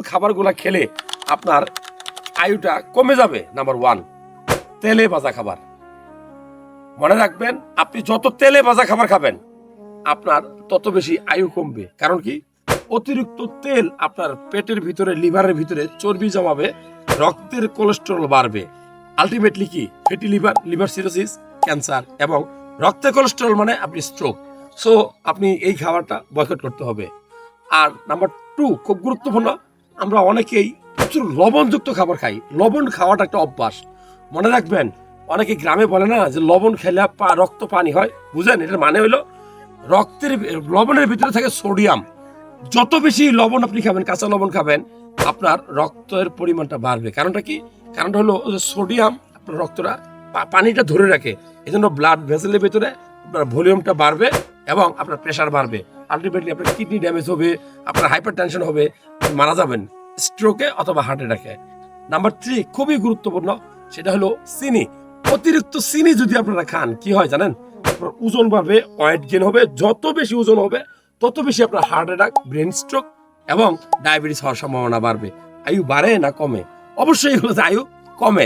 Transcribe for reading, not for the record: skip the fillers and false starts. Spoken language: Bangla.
খাবারগুলা খেলে আপনার আয়ুটা কমে যাবে? নাম্বার 1, তেলে ভাজা খাবার। মনে রাখবেন, আপনি যত তেলে ভাজা খাবার খাবেন আপনার তত বেশি আয়ু কমবে। কারণ কি, অতিরিক্ত তেল আপনার পেটের ভিতরে, লিভারের ভিতরে চর্বি জমাবে, রক্তের কোলেস্টেরল বাড়বে। আলটিমেটলি কি, fatty liver, liver cirrhosis, cancer এবং রক্তের কোলেস্টেরল মানে আপনি স্ট্রোক। সো আপনি এই খাবারটা বয়কট করতে হবে। আর নাম্বার 2 খুব গুরুত্বপূর্ণ, আমরা অনেকেই প্রচুর লবণযুক্ত খাবার খাই। লবণ খাওয়াটা একটা অভ্যাস। মনে রাখবেন, অনেকে গ্রামে বলে না যে লবণ খেলে রক্ত পানি হয়। বুঝেন, এটার মানে হলো লবণের ভিতরে থাকে সোডিয়াম। যত বেশি লবণ আপনি খাবেন, কাঁচা লবণ খাবেন, আপনার রক্তের পরিমাণটা বাড়বে। কারণটা কি? কারণটা হলো সোডিয়াম আপনার রক্তটা পানিটা ধরে রাখে। এই জন্য ব্লাড ভেসেলের ভিতরে আপনার ভলিউমটা বাড়বে এবং আপনার প্রেশার বাড়বে। আলটিমেটলি আপনার কিডনি ড্যামেজ হবে, আপনার হাইপার টেনশন হবে, মারা যাবেন স্ট্রোকে অথবা হার্ট অ্যাটাকে। নাম্বার 3 খুবই গুরুত্বপূর্ণ, সেটা হলো চিনি। অতিরিক্ত চিনি যদি আপনারা খান, কি হয় জানেন? আপনার ওজন বাড়বে, ওয়েট গেইন হবে। যত বেশি ওজন হবে তত বেশি আপনার হার্ট অ্যাটাক, ব্রেন স্ট্রোক এবং ডায়াবেটিস হওয়ার সম্ভাবনা বাড়বে। আয়ু বাড়ে না কমে? অবশ্যই হলো যে আয়ু কমে।